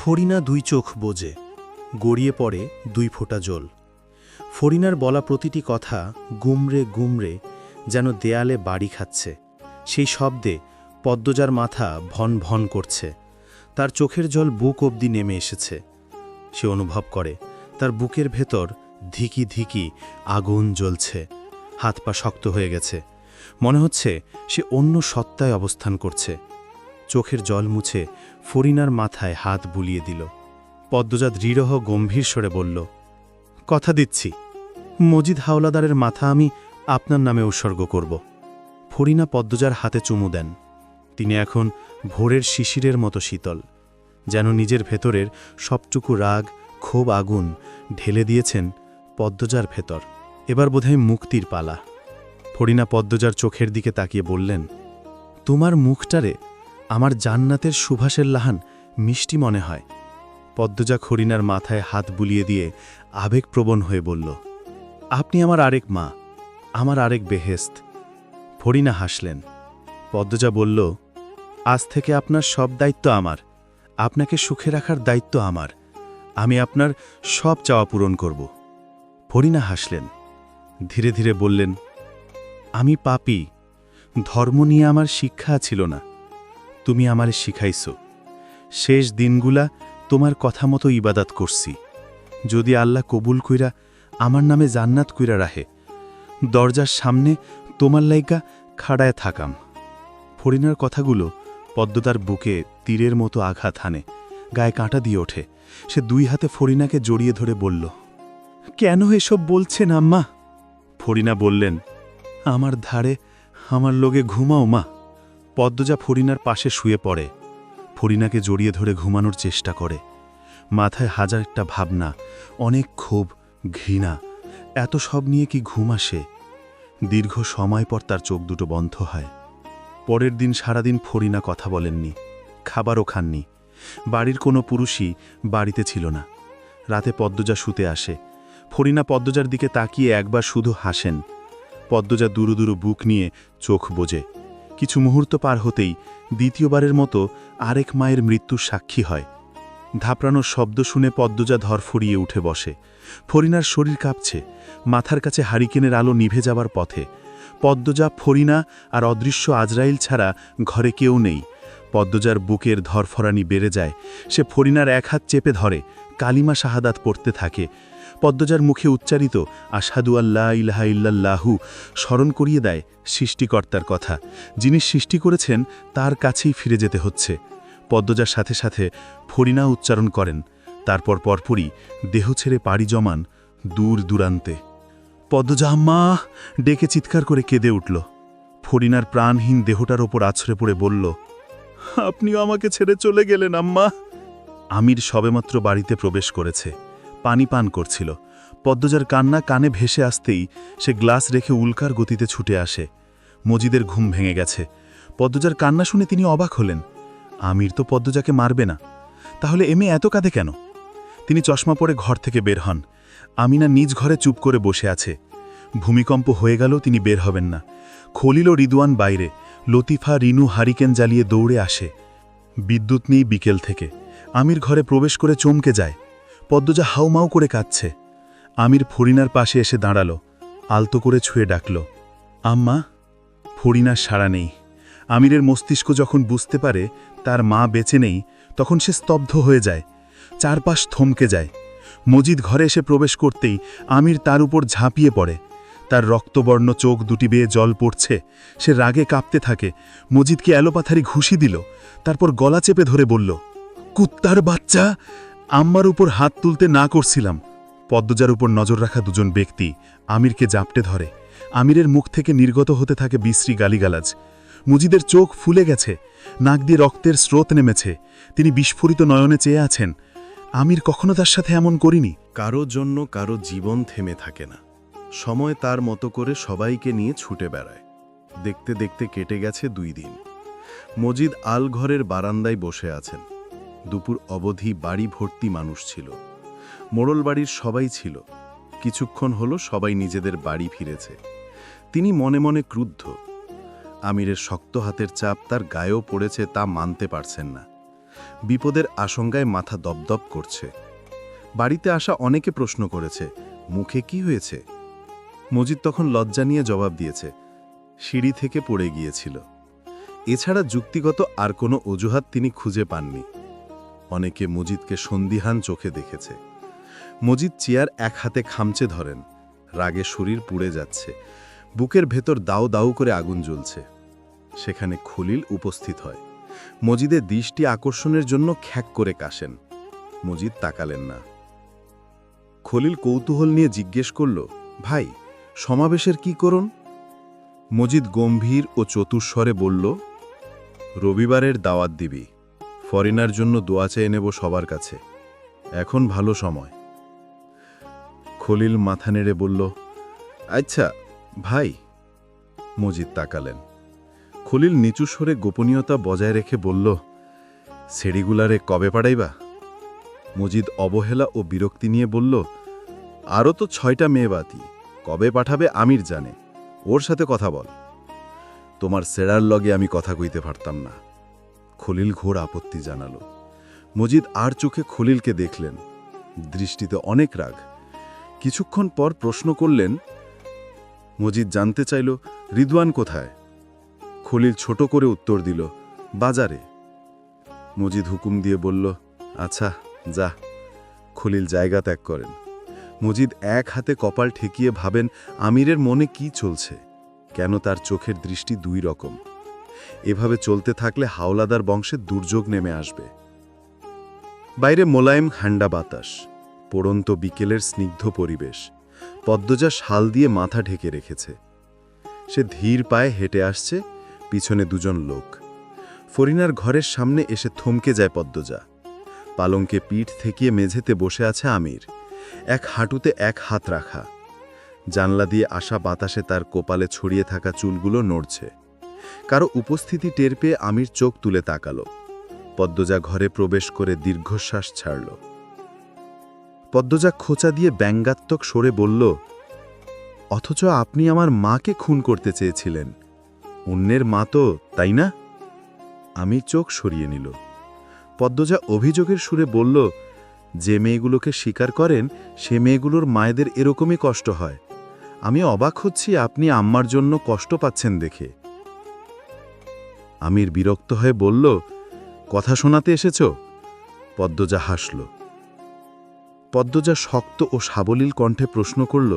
ফরিনা দুই চোখ বোজে, গড়িয়ে পড়ে দুই ফোঁটা জল। ফরিনার বলা প্রতিটি কথা গুমরে গুমরে যেন দেয়ালে বাড়ি খাচ্ছে। সেই শব্দে পদ্মজার মাথা ভন ভন করছে। তার চোখের জল বুক অবধি নেমে এসেছে। সে অনুভব করে তার বুকের ভেতর ধিকি ধিকি আগুন জ্বলছে। হাত পা শক্ত হয়ে গেছে। মনে হচ্ছে সে অন্য সত্তায় অবস্থান করছে। চোখের জল মুছে ফরিনার মাথায় হাত বুলিয়ে দিল। পদ্মজা দৃঢ় গম্ভীর স্বরে বলল, কথা দিচ্ছি, মজিদ হাওলাদারের মাথা আমি আপনার নামে উৎসর্গ করব। ফরিনা পদ্মজার হাতে চুমু দেন। তিনি এখন ভোরের শিশিরের মতো শীতল, যেন নিজের ভেতরের সবটুকু রাগ ক্ষোভ আগুন ঢেলে দিয়েছেন পদ্মজার ভেতর। এবার বোধহয় মুক্তির পালা। ফরিনা পদ্মজার চোখের দিকে তাকিয়ে বললেন, তোমার মুখটারে আমার জান্নাতের সুভাষের লাহান মিষ্টি মনে হয়। পদ্মজা ফরিনার মাথায় হাত বুলিয়ে দিয়ে আবেগপ্রবণ হয়ে বলল, আপনি আমার আরেক মা, আমার আরেক বেহেস্ত। ফরিনা হাসলেন। পদ্মজা বলল, আজ থেকে আপনার সব দায়িত্ব আমার, আপনাকে সুখে রাখার দায়িত্ব আমার। আমি আপনার সব চাওয়া পূরণ করব। ফরিনা হাসলেন। ধীরে ধীরে বললেন, আমি পাপী, ধর্ম নিয়ে আমার শিক্ষা ছিল না, তুমি আমারে শিখাইছ। শেষ দিনগুলা তোমার কথা মতো ইবাদত করছি। যদি আল্লাহ কবুল কইরা আমার নামে জান্নাত কইরা রাহে, দরজার সামনে তোমার লাইগা খাড়ায় থাকাম। ফরিনার কথাগুলো পদ্মতার বুকে তীরের মতো আঘাত হানে, গায়ে কাঁটা দিয়ে ওঠে। সে দুই হাতে ফরিনাকে জড়িয়ে ধরে বলল, কেন এসব বলছেন আম্মা? ফরিনা বললেন, আমার ধারে আমার লোকে ঘুমাও মা। পদ্মজা ফরিনার পাশে শুয়ে পড়ে। ফরিনাকে জড়িয়ে ধরে ঘুমানোর চেষ্টা করে। মাথায় হাজার একটা ভাবনা, অনেক ক্ষোভ, ঘৃণা। এত সব নিয়ে কি ঘুম আসে? দীর্ঘ সময় পর তার চোখ দুটো বন্ধ হয়। পরের দিন সারাদিন ফরিনা কথা বলেননি, খাবারও খাননি। বাড়ির কোনো পুরুষই বাড়িতে ছিল না। রাতে পদ্মজা শুতে আসে। ফরিনা পদ্মজার দিকে তাকিয়ে একবার শুধু হাসেন। পদ্মজা দুরু দুরু বুক নিয়ে চোখ বোজে। কিছু মুহূর্ত পার হতেই দ্বিতীয়বারের মতো আরেক মায়ের মৃত্যুর সাক্ষী হয়। ধাপড়ানোর শব্দ শুনে পদ্মজা ধরফড়িয়ে উঠে বসে। ফরিনার শরীর কাঁপছে। মাথার কাছে হারিকেনের আলো নিভে যাবার পথে। পদ্মজা, ফরিনা আর অদৃশ্য আজরাইল ছাড়া ঘরে কেউ নেই। পদ্মজার বুকের ধরফরানি বেড়ে যায়। সে ফরিনার এক হাত চেপে ধরে, কালিমা শাহাদাত পড়তে থাকে। পদ্মজার মুখে উচ্চারিত আশহাদু আল্লাহ ইলাহা ইল্লাল্লাহু স্মরণ করিয়ে দেয় সৃষ্টিকর্তার কথা। যিনি সৃষ্টি করেছেন তার কাছেই ফিরে যেতে হচ্ছে। পদ্মজার সাথে সাথে ফরিনা উচ্চারণ করেন। তারপর পরপরই দেহ ছেড়ে পাড়ি জমান দূর দূরান্তে। পদ্মজা আম্মা ডেকে চিৎকার করে কেঁদে উঠল। ফরিনার প্রাণহীন দেহটার ওপর আছড়ে পড়ে বলল, আপনিও আমাকে ছেড়ে চলে গেলেন আম্মা। আমির সবেমাত্র বাড়িতে প্রবেশ করেছে, পানি পান করছিল। পদ্মজার কান্না কানে ভেসে আসতেই সে গ্লাস রেখে উল্কার গতিতে ছুটে আসে। মজিদের ঘুম ভেঙে গেছে। পদ্মজার কান্না শুনে তিনি অবাক হলেন। আমির তো পদ্মজাকে মারবে না, তাহলে এমে এত কাঁদে কেন? তিনি চশমা পরে ঘর থেকে বের হন। আমিনা নিজ ঘরে চুপ করে বসে আছে। ভূমিকম্প হয়ে গেল, তিনি বের হবেন না। খলিল ও রিদওয়ান বাইরে। লতিফা, রিনু হারিকেন জ্বালিয়ে দৌড়ে আসে। বিদ্যুৎ নেই বিকেল থেকে। আমির ঘরে প্রবেশ করে চমকে যায়। পদ্মজা হাউমাউ করে কাঁদছে। আমির ফরিনার পাশে এসে দাঁড়ালো, আলতো করে ছুঁয়ে ডাকল, আম্মা। ফরিনার সাড়া নেই। আমিরের মস্তিষ্ক যখন বুঝতে পারে তার মা বেঁচে নেই, তখন সে স্তব্ধ হয়ে যায়। চারপাশ থমকে যায়। মজিদ ঘরে এসে প্রবেশ করতেই আমির তার উপর ঝাঁপিয়ে পড়ে। তার রক্তবর্ণ চোখ দুটি বেয়ে জল পড়ছে। সে রাগে কাঁপতে থাকে। মজিদকে এলোপাথারি ঘুষি দিল। তারপর গলা চেপে ধরে বলল, কুত্তার বাচ্চা! আম্মার উপর হাত তুলতে না করছিলাম। পদ্মজার উপর নজর রাখা দুজন ব্যক্তি আমিরকে জাপটে ধরে। আমিরের মুখ থেকে নির্গত হতে থাকে বিশ্রী গালিগালাজ। মজিদের চোখ ফুলে গেছে, নাক দিয়ে রক্তের স্রোত নেমেছে। তিনি বিস্ফোরিত নয়নে চেয়ে আছেন। আমির কখনো তার সাথে এমন করিনি। কারো জন্য কারো জীবন থেমে থাকে না। সময় তার মতো করে সবাইকে নিয়ে ছুটে বেড়ায়। দেখতে দেখতে কেটে গেছে 2 দিন। মজিদ আল ঘরের বারান্দায় বসে আছেন। দুপুর অবধি বাড়ি ভর্তি মানুষ ছিল। মোড়ল বাড়ির সবাই ছিল। কিছুক্ষণ হলো সবাই নিজেদের বাড়ি ফিরেছে। তিনি মনে মনে ক্রুদ্ধ। আমিরের শক্ত হাতের চাপ তার গায়েও পড়েছে, তা মানতে পারছেন না। বিপদের আশঙ্কায় মাথা দপদপ করছে। বাড়িতে আসা অনেকে প্রশ্ন করেছে, মুখে কি হয়েছে? মজিদ তখন লজ্জা নিয়ে জবাব দিয়েছে, সিঁড়ি থেকে পড়ে গিয়েছিল। এছাড়া যুক্তিগত আর কোনো অজুহাত তিনি খুঁজে পাননি। অনেকে মজিদকে সন্দিহান চোখে দেখেছে। মজিদ চেয়ার এক হাতে খামচে ধরেন, রাগে শরীর পুড়ে যাচ্ছে, বুকের ভেতর দাউ দাউ করে আগুন জ্বলছে। সেখানে খলিল উপস্থিত হয়। মজিদের দৃষ্টি আকর্ষণের জন্য খ্যাক করে কাশেন। মজিদ তাকালেন না। খলিল কৌতূহল নিয়ে জিজ্ঞেস করল, ভাই, সমাবেশের কি করুন? মজিদ গম্ভীর ও চতুস্বরে বলল, রবিবারের দাওয়াত দিবি, ফরেনার জন্য দোয়া চেয়ে নেব সবার কাছে, এখন ভালো সময়। খলিল মাথা নেড়ে বলল, আচ্ছা ভাই। মজিদ তাকালেন। খলিল নিচু স্বরে গোপনীয়তা বজায় রেখে বলল, সেড়িগুলারে কবে পাঠাইবা? মজিদ অবহেলা ও বিরক্তি নিয়ে বলল, আরও তো 6টা মেয়ে বাতি, কবে পাঠাবে আমির জানে, ওর সাথে কথা বল। তোমার সেরার লগে আমি কথা কইতে পারতাম না। খলিল ঘোর আপত্তি জানালো। মজিদ আর চোখে খলিলকে দেখলেন, দৃষ্টিতে অনেক রাগ। কিছুক্ষণ পর প্রশ্ন করলেন। মজিদ জানতে চাইল, রিদওয়ান কোথায়? খলিল ছোট করে উত্তর দিল, বাজারে। মজিদ হুকুম দিয়ে বলল, আচ্ছা যা। খলিল জায়গা ত্যাগ করেন। মজিদ এক হাতে কপাল ঠেকিয়ে ভাবেন আমিরের মনে কি চলছে, কেন তার চোখের দৃষ্টি দুই রকম। এভাবে চলতে থাকলে হাওলাদার বংশের দুর্যোগ নেমে আসবে। বাইরে মোলায়েম ঠান্ডা বাতাস, পড়ন্ত বিকেলের স্নিগ্ধ পরিবেশ। পদ্মজা শাল দিয়ে মাথা ঢেকে রেখেছে। সে ধীর পায়ে হেঁটে আসছে, পিছনে দুজন লোক। ফরিনার ঘরের সামনে এসে থমকে যায় পদ্মজা। পালঙ্কে পিঠ থেকিয়ে মেঝেতে বসে আছে আমির, এক হাঁটুতে এক হাত রাখা। জানলা দিয়ে আসা বাতাসে তার কপালে ছড়িয়ে থাকা চুলগুলো নড়ছে। কারো উপস্থিতি টের পেয়ে আমির চোখ তুলে তাকালো। পদ্মজা ঘরে প্রবেশ করে দীর্ঘশ্বাস ছাড়ল। পদ্মজা খোঁচা দিয়ে ব্যঙ্গাত্মক সরে বলল, অথচ আপনি আমার মাকে খুন করতে চেয়েছিলেন, অন্যের মা তো, তাই না? আমির চোখ সরিয়ে নিল। পদ্মজা অভিযোগের সুরে বলল, যে মেয়েগুলোকে স্বীকার করেন সে মেয়েগুলোর মায়েদের এরকমই কষ্ট হয়। আমি অবাক হচ্ছি আপনি আম্মার জন্য কষ্ট পাচ্ছেন দেখে। আমির বিরক্ত হয়ে বলল, কথা শোনাতে এসেছ? পদ্মজা হাসল। পদ্মজা শক্ত ও সাবলীল কণ্ঠে প্রশ্ন করল,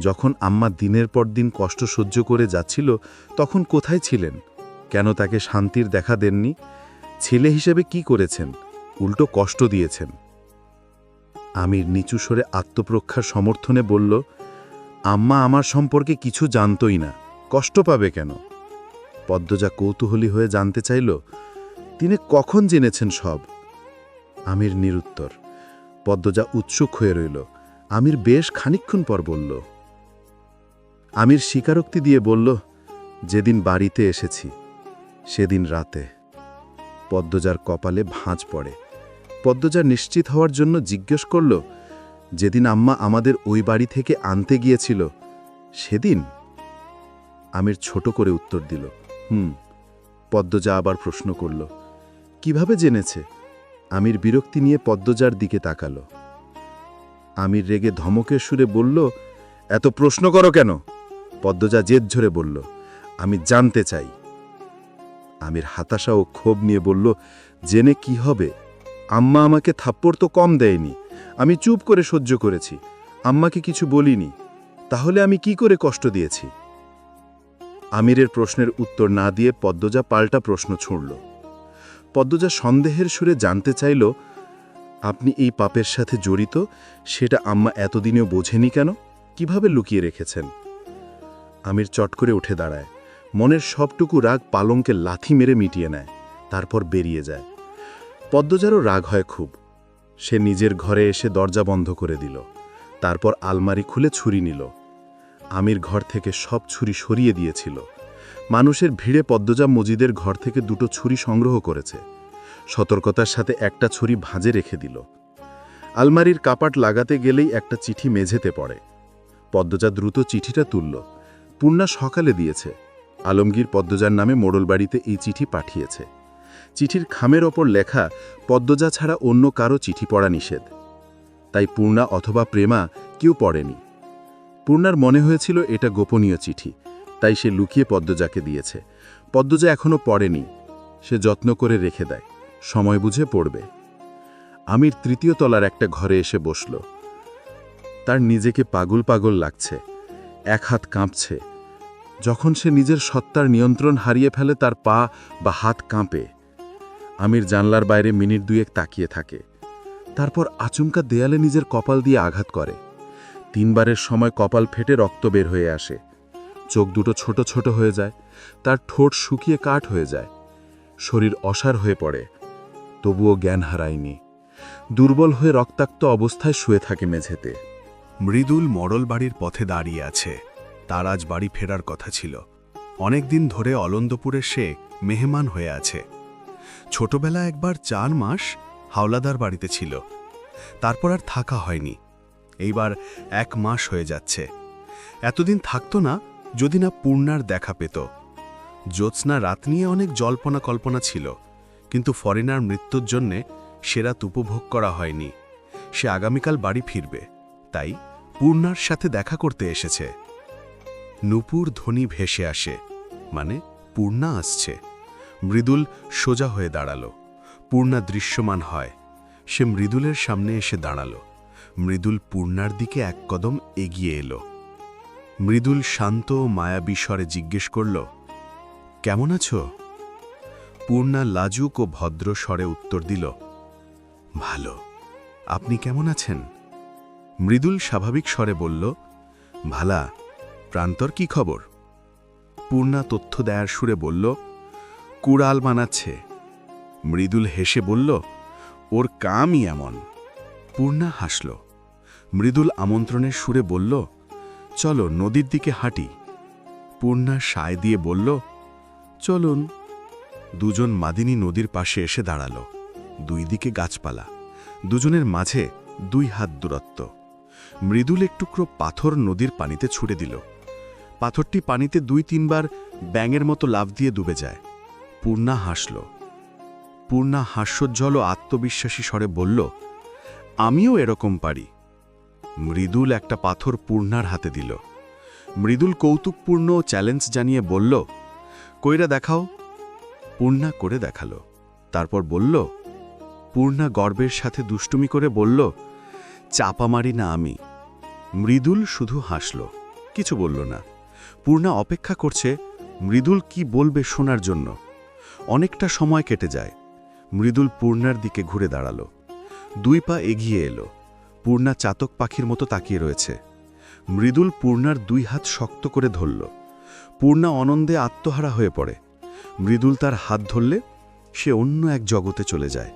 যখন আম্মা দিনের পর দিন কষ্ট সহ্য করে যাচ্ছিল তখন কোথায় ছিলেন? কেন তাকে শান্তির দেখা দেননি? ছেলে হিসেবে কি করেছেন? উল্টো কষ্ট দিয়েছেন। আমির নিচু স্বরে আত্মরক্ষার সমর্থনে বলল, আম্মা আমার সম্পর্কে কিছু জানতই না, কষ্ট পাবে কেন? পদ্মজা কৌতূহলী হয়ে জানতে চাইল, তিনি কখন জেনেছেন সব? আমির নিরুত্তর। পদ্মজা উৎসুক হয়ে রইল। আমির বেশ খানিকক্ষণ পর বলল, আমির স্বীকারোক্তি দিয়ে বলল, যেদিন বাড়িতে এসেছি সেদিন রাতে। পদ্মজার কপালে ভাঁজ পড়ে। পদ্মজা নিশ্চিত হওয়ার জন্য জিজ্ঞেস করল, যেদিন আম্মা আমাদের ওই বাড়ি থেকে আনতে গিয়েছিল সেদিন? আমির ছোট করে উত্তর দিল, পদ্মজা আবার প্রশ্ন করল, কিভাবে জেনেছে? আমির বিরক্তি নিয়ে পদ্মজার দিকে তাকালো। আমির রেগে ধমকের সুরে বলল, এত প্রশ্ন করো কেন? পদ্মজা জেদ ঝরে বলল, আমি জানতে চাই। আমির হতাশা ও ক্ষোভ নিয়ে বলল, জেনে কি হবে? আম্মা আমাকে থাপ্পড় তো কম দেয়নি, আমি চুপ করে সহ্য করেছি, আম্মাকে কিছু বলিনি, তাহলে আমি কি করে কষ্ট দিয়েছি? আমিরের প্রশ্নের উত্তর না দিয়ে পদ্মজা পাল্টা প্রশ্ন ছুঁড়ল। পদ্মজা সন্দেহের সুরে জানতে চাইল, আপনি এই পাপের সাথে জড়িত সেটা আম্মা এতদিনেও বোঝেনি কেন? কিভাবে লুকিয়ে রেখেছেন? আমির চট করে উঠে দাঁড়ায়। মনের সবটুকু রাগ পালঙ্কে লাথি মেরে মিটিয়ে নেয়, তারপর বেরিয়ে যায়। পদ্মজারও রাগ হয় খুব। সে নিজের ঘরে এসে দরজা বন্ধ করে দিল। তারপর আলমারি খুলে ছুরি নিল। আমির ঘর থেকে সব ছুরি সরিয়ে দিয়েছিল। মানুষের ভিড়ে পদ্মজা মজিদের ঘর থেকে 2টো ছুরি সংগ্রহ করেছে। সতর্কতার সাথে একটা ছুরি ভাঁজে রেখে দিল। আলমারির কাপাট লাগাতে গেলেই একটা চিঠি মেঝেতে পড়ে। পদ্মজা দ্রুত চিঠিটা তুলল। পূর্ণা সকালে দিয়েছে। আলমগীর পদ্মজার নামে মোড়লবাড়িতে এই চিঠি পাঠিয়েছে। চিঠির খামের ওপর লেখা পদ্মজা ছাড়া অন্য কারো চিঠি পড়া নিষেধ। তাই পূর্ণা অথবা প্রেমা কেউ পড়েনি। পূর্ণার মনে হয়েছিল এটা গোপনীয় চিঠি, তাই সে লুকিয়ে পদ্মজাকে দিয়েছে। পদ্মজা এখনও পড়েনি, সে যত্ন করে রেখে দেয়, সময় বুঝে পড়বে। আমির তৃতীয় তলার একটা ঘরে এসে বসল। তার নিজেকে পাগল পাগল লাগছে, এক হাত কাঁপছে। যখন সে নিজের সত্তার নিয়ন্ত্রণ হারিয়ে ফেলে তার পা বা হাত কাঁপে। আমির জানলার বাইরে মিনিট দুয়েক তাকিয়ে থাকে, তারপর আচমকা দেয়ালে নিজের কপাল দিয়ে আঘাত করে। 3 বারের সময় কপাল ফেটে রক্ত বের হয়ে আসে, চোখ দুটো ছোট ছোট হয়ে যায়, তার ঠোঁট শুকিয়ে কাঠ হয়ে যায়, শরীর অসাড় হয়ে পড়ে। তবুও জ্ঞান হারায়নি, দুর্বল হয়ে রক্তাক্ত অবস্থায় শুয়ে থাকে মেঝেতে। মৃদুল মরল বাড়ির পথে দাঁড়িয়ে আছে। তার আজ বাড়ি ফেরার কথা ছিল। অনেক দিন ধরে অলন্দপুরে সে মেহমান হয়ে আছে। ছোটবেলা একবার 4 মাস হাওলাদার বাড়িতে ছিল, তারপর আর থাকা হয়নি। এইবার 1 মাস হয়ে যাচ্ছে। এতদিন থাকতো না যদি না পূর্ণার দেখা পেত। জ্যোৎস্না রাত নিয়ে অনেক জল্পনা কল্পনা ছিল, কিন্তু ফরেনার মৃত্যুর জন্যে সে রাত উপভোগ করা হয়নি। সে আগামীকাল বাড়ি ফিরবে, তাই পূর্ণার সাথে দেখা করতে এসেছে। নূপুর ধ্বনি ভেসে আসে, মানে পূর্ণা আসছে। মৃদুল সোজা হয়ে দাঁড়ালো। পূর্ণা দৃশ্যমান হয়। সে মৃদুলের সামনে এসে দাঁড়ালো। মৃদুল পূর্ণার দিকে 1 কদম এগিয়ে এলো। মৃদুল শান্ত ও মায়াবী স্বরে জিজ্ঞেস করল, কেমন আছো? পূর্ণা লাজুক ও ভদ্র স্বরে উত্তর দিল, ভালো। আপনি কেমন আছেন? মৃদুল স্বাভাবিক স্বরে বলল, ভালা। প্রান্তর কি খবর? পূর্ণা তথ্য দেয়ার সুরে বলল, কুড়াল বানাচ্ছে। মৃদুল হেসে বলল, ওর কামই এমন। পূর্ণা হাসল। মৃদুল আমন্ত্রণের সুরে বলল, চলো নদীর দিকে হাঁটি। পূর্ণা সায় দিয়ে বলল, চলুন। দুজন মাদিনী নদীর পাশে এসে দাঁড়াল। 2 দিকে গাছপালা, দুজনের মাঝে 2 হাত দূরত্ব। মৃদুল এক টুকরো পাথর নদীর পানিতে ছুড়ে দিল। পাথরটি পানিতে 2-3 বার ব্যাঙের মতো লাফ দিয়ে ডুবে যায়। পূর্ণা হাসল। পূর্ণা হাস্যোজ্জ্বল ও আত্মবিশ্বাসী স্বরে বলল, আমিও এরকম পারি। মৃদুল একটা পাথর পূর্ণার হাতে দিল। মৃদুল কৌতুকপূর্ণ ও চ্যালেঞ্জ জানিয়ে বলল, কইরা দেখাও। পূর্ণা করে দেখালো, তারপর বলল। পূর্ণা গর্বের সাথে দুষ্টুমি করে বলল, চাপা মারি না আমি। মৃদুল শুধু হাসল, কিছু বলল না। পূর্ণা অপেক্ষা করছে মৃদুল কি বলবে শোনার জন্য। অনেকটা সময় কেটে যায়। মৃদুল পূর্ণার দিকে ঘুরে দাঁড়ালো, 2 পা এগিয়ে এলো। পূর্ণা চাতক পাখির মতো তাকিয়ে রয়েছে। মৃদুল পূর্ণার 2 হাত শক্ত করে ধরল। পূর্ণা আনন্দে আত্মহারা হয়ে পড়ে। মৃদুল তার হাত ধরলে সে অন্য এক জগতে চলে যায়,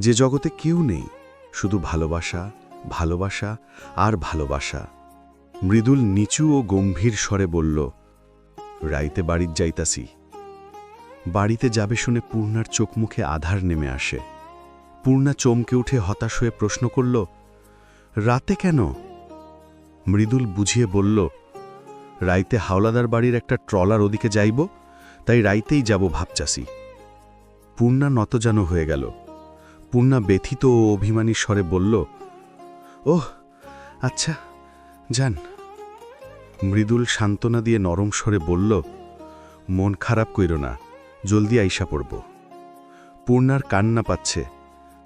যে জগতে কেউ নেই, শুধু ভালোবাসা, ভালোবাসা আর ভালোবাসা। মৃদুল নিচু ও গম্ভীর স্বরে বলল, রাইতে বাড়ির যাইতাছি। বাড়িতে যাবে শুনে পূর্ণার চোখ মুখে আধার নেমে আসে। পূর্ণা চমকে উঠে হতাশ হয়ে প্রশ্ন করল, রাতে কেন? মৃদুল বুঝিয়ে বলল, রাইতে হাওলাদার বাড়ির একটা ট্রলার ওদিকে যাইব, তাই রাইতেই যাব ভাবচাসি। পূর্ণা নতজানো হয়ে গেল। পূর্ণা ব্যথিত ও অভিমানী স্বরে বলল, ওহ আচ্ছা, যান। মৃদুল সান্ত্বনা দিয়ে নরম স্বরে বলল, মন খারাপ কইরো না, জলদি আইসা পড়ব। পূর্ণার কান্না পাচ্ছে।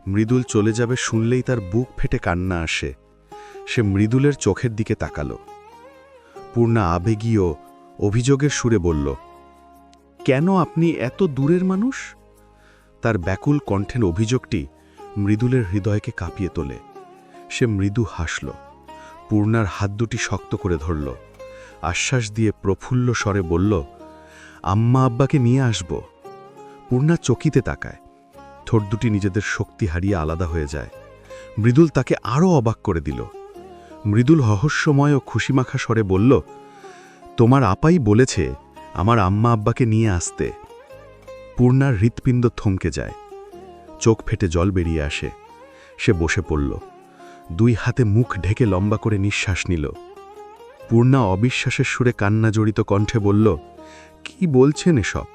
মৃদুল চলে যাবে শুনলেই তার বুক ফেটে কান্না আসে। সে মৃদুলের চোখের দিকে তাকালো। পূর্ণা আবেগী ও অভিযোগের সুরে বলল, কেন আপনি এত দূরের মানুষ? তার ব্যাকুল কণ্ঠের অভিযোগটি মৃদুলের হৃদয়কে কাঁপিয়ে তোলে। সে মৃদু হাসল। পূর্ণার হাত দুটি শক্ত করে ধরল। আশ্বাস দিয়ে প্রফুল্ল স্বরে বলল, আম্মা আব্বাকে নিয়ে আসব। পূর্ণা চকিতে তাকায়। ঠোঁট দুটি নিজেদের শক্তি হারিয়ে আলাদা হয়ে যায়। মৃদুল তাকে আরও অবাক করে দিল। মৃদুল রহস্যময় ও খুশিমাখা স্বরে বলল, তোমার আপাই বলেছে আমার আম্মা আব্বাকে নিয়ে আসতে। পূর্ণার হৃৎপিণ্ড থমকে যায়, চোখ ফেটে জল বেরিয়ে আসে। সে বসে পড়ল, 2 হাতে মুখ ঢেকে লম্বা করে নিঃশ্বাস নিল। পূর্ণা অবিশ্বাসের সুরে কান্না জড়িত কণ্ঠে বলল, কি বলছেন এসব?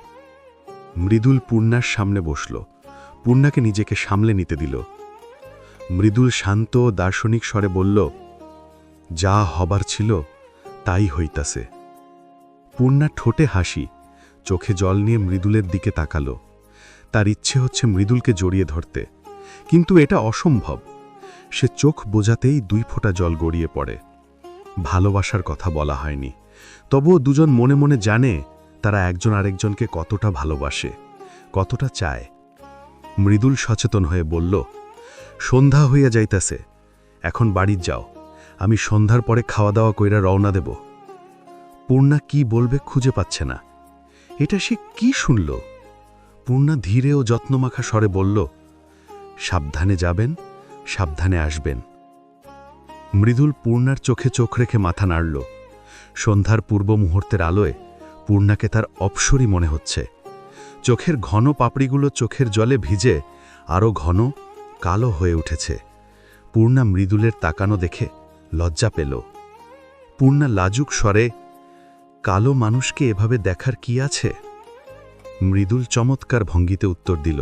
মৃদুল পূর্ণার সামনে বসল। পূর্ণাকে নিজেকে সামলে নিতে দিল। মৃদুল শান্ত ও দার্শনিক স্বরে বলল, যা হবার ছিল তাই হইতাছে। পূর্ণা ঠোঁটে হাসি, চোখে জল নিয়ে মৃদুলের দিকে তাকালো। তার ইচ্ছে হচ্ছে মৃদুলকে জড়িয়ে ধরতে, কিন্তু এটা অসম্ভব। সে চোখ বোঝাতেই 2 ফোঁটা জল গড়িয়ে পড়ে। ভালোবাসার কথা বলা হয়নি, তবুও দুজন মনে মনে জানে তারা একজন আরেকজনকে কতটা ভালোবাসে, কতটা চায়। মৃদুল সচেতন হয়ে বলল, সন্ধ্যা হইয়া যাইতাছে, এখন বাড়ি যাও, আমি সন্ধ্যার পরে খাওয়া দাওয়া কইরা রওনা দেব। পূর্ণা কি বলবে খুঁজে পাচ্ছে না। এটা সে কি শুনল? পূর্ণা ধীরে ও যত্নমাখা স্বরে বলল, সাবধানে যাবেন, সাবধানে আসবেন। মৃদুল পূর্ণার চোখে চোখ রেখে মাথা নাড়ল। সন্ধ্যার পূর্ব মুহূর্তের আলোয় পূর্ণাকে তার অপসরী মনে হচ্ছে। চোখের ঘন পাপড়িগুলো চোখের জলে ভিজে আরও ঘন কালো হয়ে উঠেছে। পূর্ণা মৃদুলের তাকানো দেখে লজ্জা পেল। পূর্ণা লাজুক স্বরে, কালো মানুষকে এভাবে দেখার কি আছে? মৃদুল চমৎকার ভঙ্গিতে উত্তর দিল।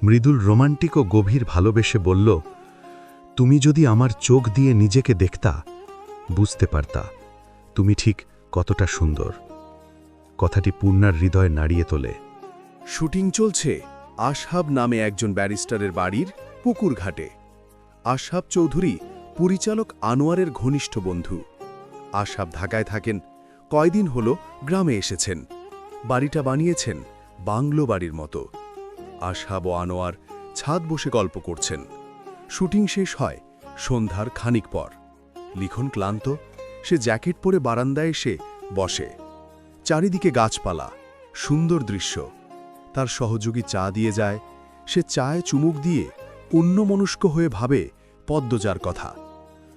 মৃদুল রোমান্টিক ও গভীর ভালোবেসে বলল, তুমি যদি আমার চোখ দিয়ে নিজেকে দেখতা, বুঝতে পারতা তুমি ঠিক কতটা সুন্দর। কথাটি পূর্ণার হৃদয় নাড়িয়ে তোলে। শুটিং চলছে আশহাব নামে একজন ব্যারিস্টারের বাড়ির পুকুর ঘাটে। আশহাব চৌধুরী পরিচালক আনোয়ারের ঘনিষ্ঠ বন্ধু। আশহাব ঢাকায় থাকেন, কয়দিন হল গ্রামে এসেছেন। বাড়িটা বানিয়েছেন বাংলো বাড়ির মতো। আশহাব ও আনোয়ার ছাদ বসে গল্প করছেন। শুটিং শেষ হয় সন্ধ্যার খানিক পর। লিখন ক্লান্ত, সে জ্যাকেট পরে বারান্দায় এসে বসে। চারিদিকে গাছপালা, সুন্দর দৃশ্য। তার সহযোগী চা দিয়ে যায়। সে চায়ে চুমুক দিয়ে অন্যমনস্ক হয়ে ভাবে পদ্মজার কথা।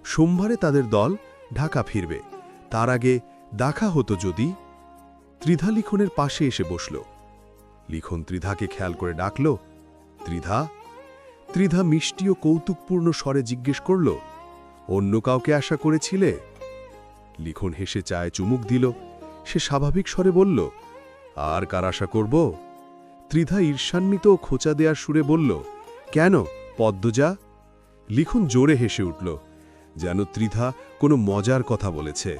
সোমবারে তাদের দল ঢাকা ফিরবে, তার আগে দেখা হতো যদি। ত্রিধা লিখনের পাশে এসে বসল। লিখন ত্রিধাকে খেয়াল করে ডাকল, ত্রিধা। ত্রিধা মিষ্টি ও কৌতুকপূর্ণ স্বরে জিজ্ঞেস করল, অন্য কাউকে আশা করেছিলে? লিখন হেসে চায়ে চুমুক দিল। সে স্বাভাবিক স্বরে বলল, আর কার আশা করব? ত্রিধা ঈর্ষান্বিত ও খোঁচা দেওয়ার সুরে বলল, কেন পদ্মজা? লিখন জোরে হেসে উঠল, যেন ত্রিধা কোনো মজার কথা বলেছে।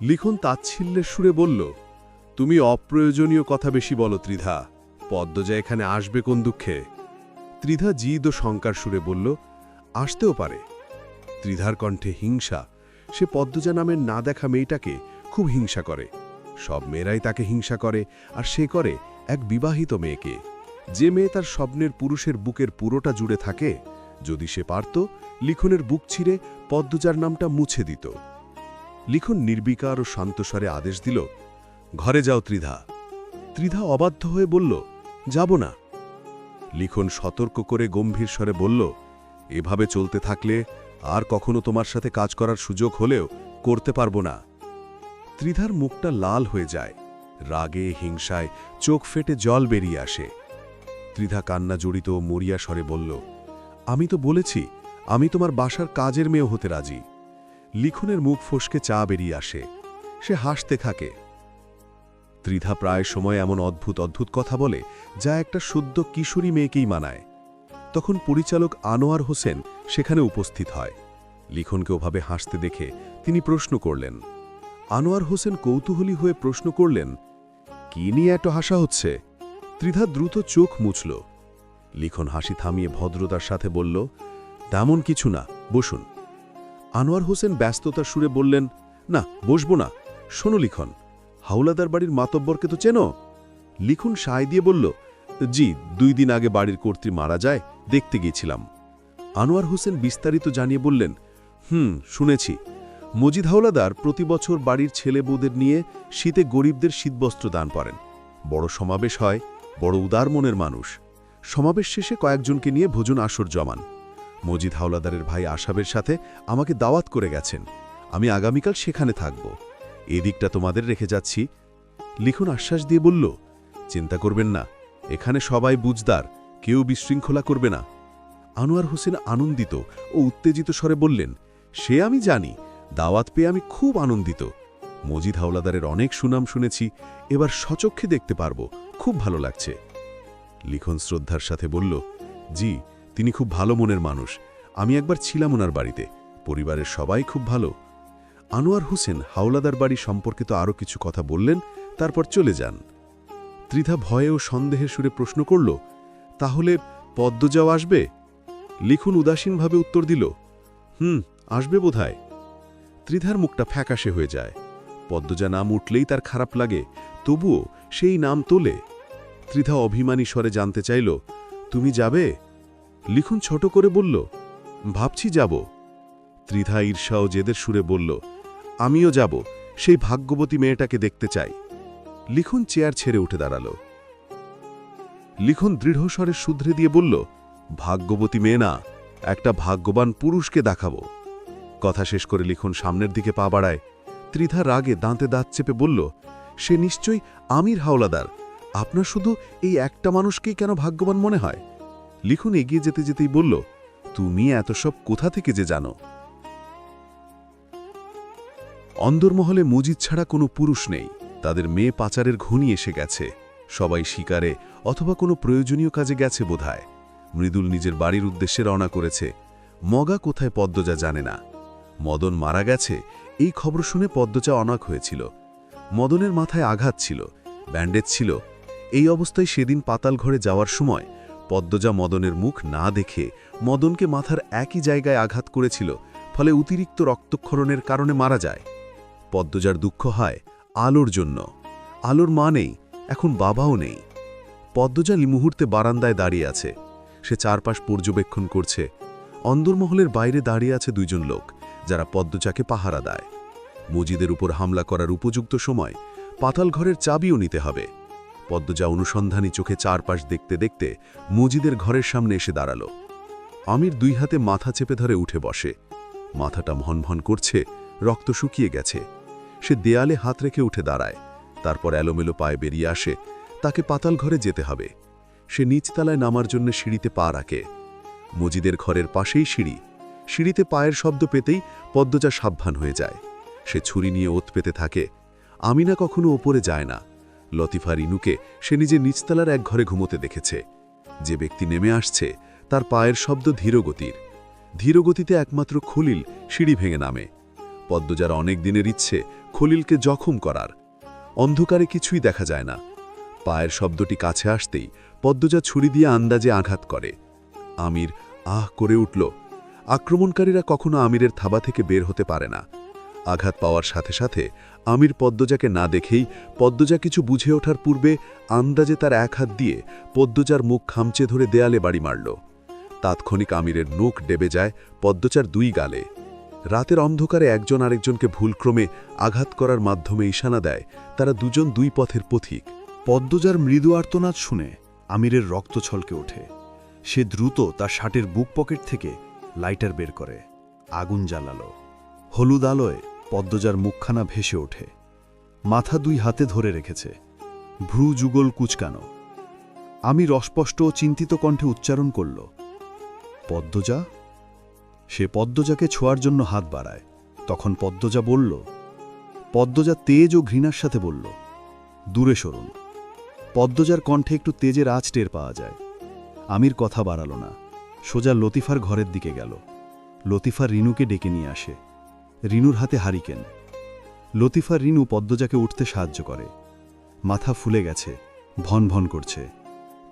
লিখন তাচ্ছিল্যের সুরে বলল, তুমি অপ্রয়োজনীয় কথা বেশি বলো ত্রিধা। পদ্মজা এখানে আসবে কোন দুঃখে? ত্রিধা জিদ ও শঙ্কার সুরে বলল, আসতেও পারে। ত্রিধার কণ্ঠে হিংসা। সে পদ্মজা নামের না দেখা মেয়েটাকে খুব হিংসা করে। সব মেয়েরাই তাকে হিংসা করে, আর সে করে এক বিবাহিত মেয়েকে। যে মেয়ে তার স্বপ্নের পুরুষের বুকের পুরোটা জুড়ে থাকে। যদি সে পারত, লিখনের বুক ছিঁড়ে পদ্মজার নামটা মুছে দিত। লিখন নির্বিকার ও শান্তস্বরে আদেশ দিল, ঘরে যাও ত্রিধা। ত্রিধা অবাধ্য হয়ে বলল, যাব না। লিখন সতর্ক করে গম্ভীর স্বরে বলল, এভাবে চলতে থাকলে আর কখনো তোমার সাথে কাজ করার সুযোগ হলেও করতে পারবো না। ত্রিধার মুখটা লাল হয়ে যায়। রাগে হিংসায় চোখ ফেটে জল বেরিয়ে আসে। ত্রিধা কান্না জড়িত ও মরিয়া স্বরে বলল, আমি তো বলেছি আমি তোমার বাসার কাজের মেয়ে হতে রাজি। লিখনের মুখ ফসকে চা বেরিয়ে আসে। সে হাসতে থাকে। ত্রিধা প্রায় সময় এমন অদ্ভুত অদ্ভুত কথা বলে, যা একটা শুদ্ধ কিশোরী মেয়েকেই মানায়। তখন পরিচালক আনোয়ার হোসেন সেখানে উপস্থিত হয়। লিখনকে ওভাবে হাসতে দেখে তিনি প্রশ্ন করলেন। আনোয়ার হোসেন কৌতূহলী হয়ে প্রশ্ন করলেন, কি নিয়ে এত হাসা হচ্ছে? ত্রিধা দ্রুত চোখ মুছল। লিখন হাসি থামিয়ে ভদ্রতার সাথে বলল, তেমন কিছু না, বসুন। আনোয়ার হোসেন ব্যস্ততার সুরে বললেন, না বসবো না। শোনো লিখন, হাওলাদার বাড়ির মাতব্বরকে তো চেনো? লিখন সায় দিয়ে বলল, জি, 2 দিন আগে বাড়ির কর্ত্রী মারা যায়, দেখতে গিয়েছিলাম। আনোয়ার হোসেন বিস্তারিত জানিয়ে বললেন, শুনেছি। মজিদ হাওলাদার প্রতি বছর বাড়ির ছেলে বউদের নিয়ে শীতে গরিবদের শীতবস্ত্র দান করেন। বড় সমাবেশ হয়, বড় উদার মনের মানুষ। সমাবেশ শেষে কয়েকজনকে নিয়ে ভোজন আসর জমান। মজিদ হাওলাদারের ভাই আশাবের সাথে আমাকে দাওয়াত করে গেছেন। আমি আগামীকাল সেখানে থাকব। এদিকটা তোমাদের রেখে যাচ্ছি। লিখন আশ্বাস দিয়ে বলল, চিন্তা করবেন না, এখানে সবাই বুঝদার, কেউ বিশৃঙ্খলা করবে না। আনোয়ার হোসেন আনন্দিত ও উত্তেজিত স্বরে বললেন, সে আমি জানি, দাওয়াত পেয়ে আমি খুব আনন্দিত। মজিদ হাওলাদারের অনেক সুনাম শুনেছি, এবার সচক্ষে দেখতে পারবো, খুব ভালো লাগছে। লিখন শ্রদ্ধার সাথে বলল, জি, তিনি খুব ভালো মনের মানুষ, আমি একবার ছিলাম ওনার বাড়িতে, পরিবারের সবাই খুব ভালো। আনোয়ার হোসেন হাওলাদার বাড়ি সম্পর্কিত আরও কিছু কথা বললেন, তারপর চলে যান। ত্রিধা ভয়ে ও সন্দেহের সুরে প্রশ্ন করল, তাহলে পদ্মজাও আসবে? লিখন উদাসীনভাবে উত্তর দিল, আসবে বোধহয়। ত্রিধার মুখটা ফ্যাকাশে হয়ে যায়। পদ্মজা নাম উঠলেই তার খারাপ লাগে, তবুও সেই নাম তোলে। ত্রিধা অভিমানী স্বরে জানতে চাইল, তুমি যাবে? লিখন ছোট করে বলল, ভাবছি যাব। ত্রিধা ঈর্ষা ও জেদের সুরে বলল, আমিও যাব, সেই ভাগ্যবতী মেয়েটাকে দেখতে চাই। লিখন চেয়ার ছেড়ে উঠে দাঁড়াল। লিখন দৃঢ়স্বরে শুধরে দিয়ে বলল, ভাগ্যবতী মেয়ে না, একটা ভাগ্যবান পুরুষকে দেখাবো। কথা শেষ করে লিখন সামনের দিকে পা বাড়ায়। ত্রিধা রাগে দাঁতে দাঁত চেপে বলল, সে নিশ্চয়ই আমির হাওলাদার, আপনার শুধু এই একটা মানুষকেই কেন ভাগ্যবান মনে হয়? লিখন এগিয়ে যেতে যেতেই বলল, তুমি এত সব কোথা থেকে যে জানো? অন্দরমহলে মজিদ ছাড়া কোনো পুরুষ নেই, তাদের মেয়ে পাচারের ঘনি এসে গেছে, সবাই শিকারে অথবা কোনো প্রয়োজনীয় কাজে গেছে বোধহয়। মৃদুল নিজের বাড়ির উদ্দেশ্যে রওনা করেছে। মগা কোথায় পদ্মজা জানে না। মদন মারা গেছে এই খবর শুনে পদ্মজা অনাক হয়েছিল। মদনের মাথায় আঘাত ছিল, ব্যান্ডেজ ছিল। এই অবস্থায় সেদিন পাতাল ঘরে যাওয়ার সময় পদ্মজা মদনের মুখ না দেখে মদনকে মাথার একই জায়গায় আঘাত করেছিল, ফলে অতিরিক্ত রক্তক্ষরণের কারণে মারা যায়। পদ্মজার দুঃখ হয় আলোর জন্য। আলোর মা নেই, এখন বাবাও নেই। পদ্মজা মুহূর্তে বারান্দায় দাঁড়িয়ে আছে। সে চারপাশ পর্যবেক্ষণ করছে। অন্দরমহলের বাইরে দাঁড়িয়ে আছে দুইজন লোক, যারা পদ্মজাকে পাহারা দেয়। মজিদের উপর হামলা করার উপযুক্ত সময় পাতাল ঘরের চাবিও নিতে হবে। পদ্মজা অনুসন্ধানী চোখে চারপাশ দেখতে দেখতে মজিদের ঘরের সামনে এসে দাঁড়াল। আমির দুই হাতে মাথা চেপে ধরে উঠে বসে। মাথাটা ভনভন করছে, রক্ত শুকিয়ে গেছে। সে দেয়ালে হাত রেখে উঠে দাঁড়ায়, তারপর এলোমেলো পায়ে বেরিয়ে আসে। তাকে পাতাল ঘরে যেতে হবে। সে নিচতলায় নামার জন্য সিঁড়িতে পা রাখে। মজিদের ঘরের পাশেই সিঁড়ি। সিঁড়িতে পায়ের শব্দ পেতেই পদ্মজা সাবধান হয়ে যায়। সে ছুরি নিয়ে ওত পেতে থাকে। আমিনা কখনো ওপরে যায় না। লতিফা রিনুকে সে নিজে নিচতলার এক ঘরে ঘুমোতে দেখেছে। যে ব্যক্তি নেমে আসছে তার পায়ের শব্দ ধীরগতির। ধীরগতিতে একমাত্র খলিল সিঁড়ি ভেঙে নামে। পদ্মজার অনেক দিনের ইচ্ছে খলিলকে জখম করার। অন্ধকারে কিছুই দেখা যায় না। পায়ের শব্দটি কাছে আসতেই পদ্মজা ছুরি দিয়ে আন্দাজে আঘাত করে। আমির আহ করে উঠল। আক্রমণকারীরা কখনো আমিরের থাবা থেকে বের হতে পারে না। আঘাত পাওয়ার সাথে সাথে আমির পদ্মজাকে না দেখেই পদ্মজা কিছু বুঝে ওঠার পূর্বে আন্দাজে তার এক হাত দিয়ে পদ্মজার মুখ খামচে ধরে দেয়ালে বাড়ি মারল। তাৎক্ষণিক আমিরের নোখ ডেবে যায় পদ্মজার দুই গালে। রাতের অন্ধকারে একজন আরেকজনকে ভুলক্রমে আঘাত করার মাধ্যমে ইশারা দেয় তারা দুজন দুই পথের পথিক। পদ্মজার মৃদু আর্তনাদ শুনে আমিরের রক্ত ছলকে ওঠে। সে দ্রুত তার শার্টের বুক পকেট থেকে লাইটার বের করে আগুন জ্বালালো। হলুদ আলোয় পদ্মজার মুখখানা ভেসে ওঠে। মাথা দুই হাতে ধরে রেখেছে, ভ্রু যুগল কুচকানো। আমির অস্পষ্ট ও চিন্তিত কণ্ঠে উচ্চারণ করল, পদ্মজা। সে পদ্মজাকে ছোঁয়ার জন্য হাত বাড়ায়। তখন পদ্মজা বলল, পদ্মজা তেজ ও ঘৃণার সাথে বলল, দূরে সরুন। পদ্মজার কণ্ঠে একটু তেজের আঁচ টের পাওয়া যায়। আমির কথা বাড়াল না, সোজা লতিফার ঘরের দিকে গেল। লতিফা রিনুকে ডেকে নিয়ে আসে। রিনুর হাতে হারিকেন। লতিফা রিনু পদ্মজাকে উঠতে সাহায্য করে। মাথা ফুলে গেছে, ভন ভন করছে।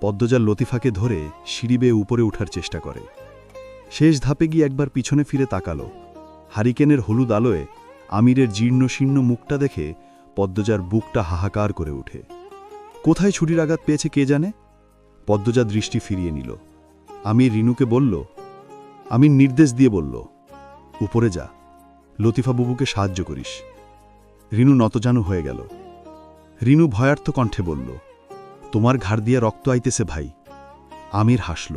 পদ্মজা লতিফাকে ধরে সিঁড়ি বেয়ে উপরে ওঠার চেষ্টা করে। শেষ ধাপে গিয়ে একবার পিছনে ফিরে তাকালো। হারিকেনের হলুদ আলোয় আমিরের জীর্ণ শীর্ণ মুখটা দেখে পদ্মজার বুকটা হাহাকার করে ওঠে। কোথায় ছুরির আঘাত পেয়েছে কে জানে। পদ্মজা দৃষ্টি ফিরিয়ে নিল। আমির রিনুকে বলল, আমির নির্দেশ দিয়ে বলল, উপরে যা, লতিফা বুবুকে সাহায্য করিস। রিনু নতজানু হয়ে গেল। রিনু ভয়ার্থ কণ্ঠে বলল, তোমার ঘাড় দিয়ে রক্ত আইতেছে ভাই। আমির হাসল।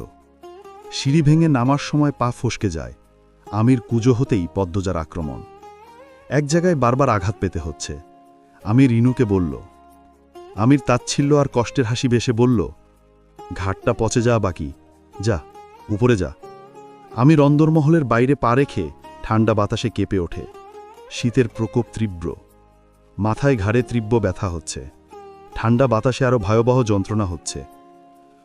সিঁড়ি ভেঙে নামার সময় পা ফসকে যায়। আমির কুজো হতেই পদ্মজার আক্রমণ। এক জায়গায় বারবার আঘাত পেতে হচ্ছে। আমির রিনুকে বলল। আমির তাচ্ছিল্য আর কষ্টের হাসি বেশে বলল, ঘাটটা পচে যাওয়া বাকি, যা উপরে যা। আমির অন্দরমহলের বাইরে পা রেখে ঠান্ডা বাতাসে কেঁপে ওঠে। শীতের প্রকোপ তীব্র। মাথায় ঘাড়ে তীব্র ব্যথা হচ্ছে, ঠান্ডা বাতাসে আরও ভয়াবহ যন্ত্রণা হচ্ছে।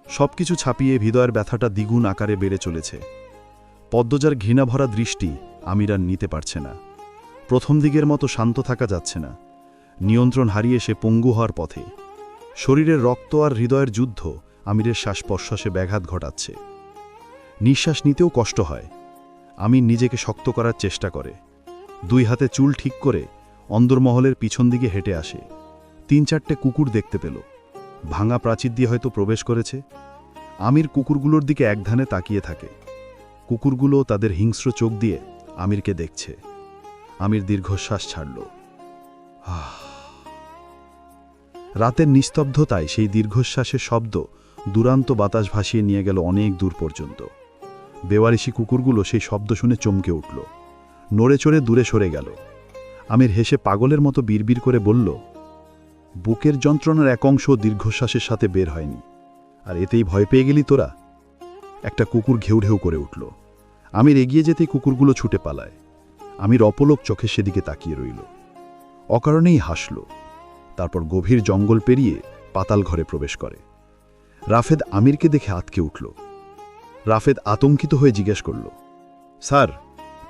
সবকিছু ছাপিয়ে হৃদয়ের ব্যথাটা দ্বিগুণ আকারে বেড়ে চলেছে। পদ্মজার ঘৃণাভরা দৃষ্টি আমির আর নিতে পারছে না। প্রথম দিকের মতো শান্ত থাকা যাচ্ছে না। নিয়ন্ত্রণ হারিয়ে সে পঙ্গু হওয়ার পথে। শরীরের রক্ত আর হৃদয়ের যুদ্ধ আমিরের শ্বাস প্রশ্বাসে ব্যাঘাত ঘটাচ্ছে। নিঃশ্বাস নিতেও কষ্ট হয়। আমির নিজেকে শক্ত করার চেষ্টা করে। 2 হাতে চুল ঠিক করে অন্দরমহলের পিছন দিকে হেঁটে আসে। 3-4টে কুকুর দেখতে পেল। ভাঙা প্রাচীর দিয়ে হয়তো প্রবেশ করেছে। আমির কুকুরগুলোর দিকে একধানে তাকিয়ে থাকে। কুকুরগুলো তাদের হিংস্র চোখ দিয়ে আমিরকে দেখছে। আমির দীর্ঘশ্বাস ছাড়ল। রাতের নিস্তব্ধতায় সেই দীর্ঘশ্বাসের শব্দ দুরান্ত বাতাস ভাসিয়ে নিয়ে গেল অনেক দূর পর্যন্ত। বেওয়ারিশি কুকুরগুলো সেই শব্দ শুনে চমকে উঠল, নড়ে চড়ে দূরে সরে গেল। আমির হেসে পাগলের মতো বিড়বিড় করে বলল, বুকের যন্ত্রণার এক অংশ দীর্ঘশ্বাসের সাথে বের হয়নি, আর এতেই ভয় পেয়ে গেলি তোরা? একটা কুকুর ঘেউ ঢেউ করে উঠল। আমির এগিয়ে যেতেই কুকুরগুলো ছুটে পালায়। আমির অপলক চোখে সেদিকে তাকিয়ে রইল। অকারণেই হাসল। তারপর গভীর জঙ্গল পেরিয়ে পাতাল ঘরে প্রবেশ করে। রাফেদ আমিরকে দেখে আতকে উঠল। রাফেদ আতঙ্কিত হয়ে জিজ্ঞেস করল, স্যার,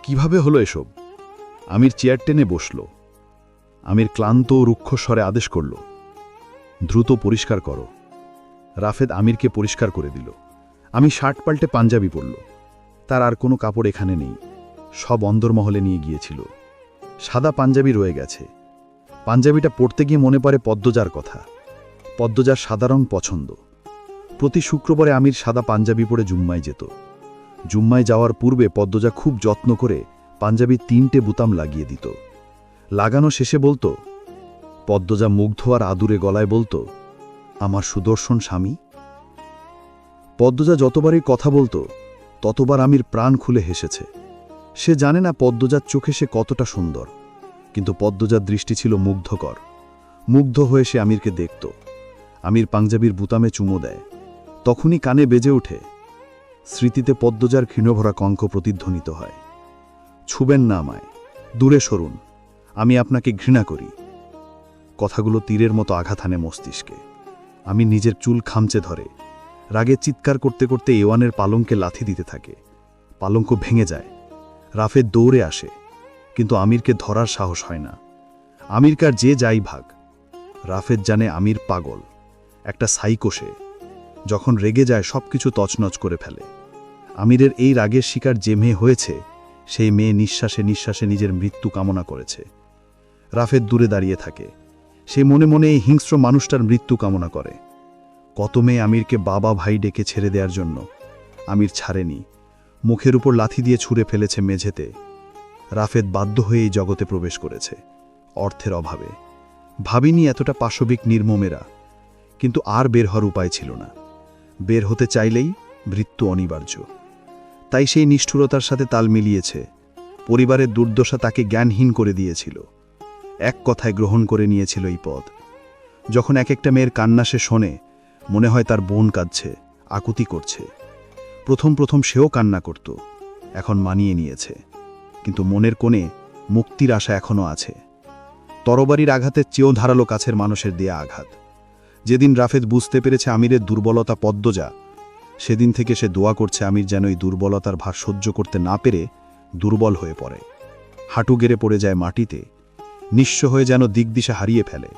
কিভাবে হলো এসব? আমির চেয়ার টেনে বসল। আমির ক্লান্ত ও রুক্ষ স্বরে আদেশ করল, দ্রুত পরিষ্কার করো। রাফেদ আমিরকে পরিষ্কার করে দিল। আমি শার্ট পাল্টে পাঞ্জাবি পরল। তার আর কোনো কাপড় এখানে নেই, সব অন্দরমহলে নিয়ে গিয়েছিল। সাদা পাঞ্জাবি রয়ে গেছে। পাঞ্জাবিটা পরতে গিয়ে মনে পড়ে পদ্মজার কথা। পদ্মজার সাদা রং পছন্দ। প্রতি শুক্রবারে আমির সাদা পাঞ্জাবি পরে জুম্মায় যেত। জুম্মায় যাওয়ার পূর্বে পদ্মজা খুব যত্ন করে পাঞ্জাবির 3টে বুতাম লাগিয়ে দিত। লাগানো শেষে বলতো, পদ্মজা মুগ্ধ আর আদুরে গলায় বলতো, আমার সুদর্শন স্বামী। পদ্মজা যতবারই কথা বলতো ততবার আমির প্রাণ খুলে হেসেছে। সে জানে না পদ্মজার চোখে সে কতটা সুন্দর, কিন্তু পদ্মজার দৃষ্টি ছিল মুগ্ধকর। মুগ্ধ হয়ে সে আমিরকে দেখত। আমির পাঞ্জাবির বুতামে চুমো দেয়। তখনই কানে বেজে ওঠে। স্মৃতিতে পদ্মজার ক্ষীণভরা কঙ্ক প্রতিধ্বনিত হয়, ছুবেন না আমায়, দূরে সরুন, আমি আপনাকে ঘৃণা করি। কথাগুলো তীরের মতো আঘাত হানে মস্তিষ্কে। আমি নিজের চুল খামচে ধরে। রাগে চিৎকার করতে করতে এওয়ানের পালঙ্কে লাথি দিতে থাকে। পালঙ্ক ভেঙে যায়। রাফেদ দৌড়ে আসে, কিন্তু আমিরকে ধরার সাহস হয় না। আমিরকার যে যাই ভাগ। রাফেদ জানে আমির পাগল, একটা সাইকো সে। যখন রেগে যায় সবকিছু তছনছ করে ফেলে। আমিরের এই রাগের শিকার যে মেয়ে হয়েছে, সেই মেয়ে নিঃশ্বাসে নিঃশ্বাসে নিজের মৃত্যু কামনা করেছে। রাফেদ দূরে দাঁড়িয়ে থাকে। সে মনে মনে এই হিংস্র মানুষটার মৃত্যু কামনা করে। কত মেয়ে আমিরকে বাবা ভাই ডেকে ছেড়ে দেওয়ার জন্য। আমির ছাড়েনি, মুখের উপর লাথি দিয়ে ছুঁড়ে ফেলেছে মেঝেতে। রাফেদ বাধ্য হয়ে এই জগতে প্রবেশ করেছে, অর্থের অভাবে। ভাবিনি এতটা পাশবিক নির্মমেরা, কিন্তু আর বের হওয়ার উপায় ছিল না। বের হতে চাইলেই মৃত্যু অনিবার্য। তাই সেই নিষ্ঠুরতার সাথে তাল মিলিয়েছে। পরিবারের দুর্দশা তাকে জ্ঞানহীন করে দিয়েছিল। এক কথায় গ্রহণ করে নিয়েছিল এই পদ। যখন এক একটা মেয়ের কান্না সে শোনে, মনে হয় তার বোন কাঁদছে, আকুতি করছে। প্রথম প্রথম সেও কান্না করত, এখন মানিয়ে নিয়েছে। কিন্তু মনের কোণে মুক্তির আশা এখনও আছে। তরবারির আঘাতের চেয়েও ধারালো কাছের মানুষের দেয়া আঘাত। যেদিন রাফেদ বুঝতে পেরেছে আমিরের দুর্বলতা পদ্মজা, সেদিন থেকে সে দোয়া করছে আমির যেন এই দুর্বলতার ভার সহ্য করতে না পেরে দুর্বল হয়ে পড়ে, হাঁটু গেড়ে পড়ে যায় মাটিতে, নিঃস্ব হয়ে যেন দিকদিশা হারিয়ে ফেলে।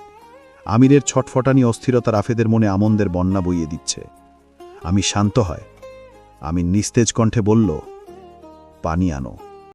আমিরের ছটফটানি অস্থিরতা রাফেদের মনে আনন্দের বন্যা বইয়ে দিচ্ছে। আমি শান্ত হয়। আমি নিস্তেজ কণ্ঠে বলল, পানি আনো।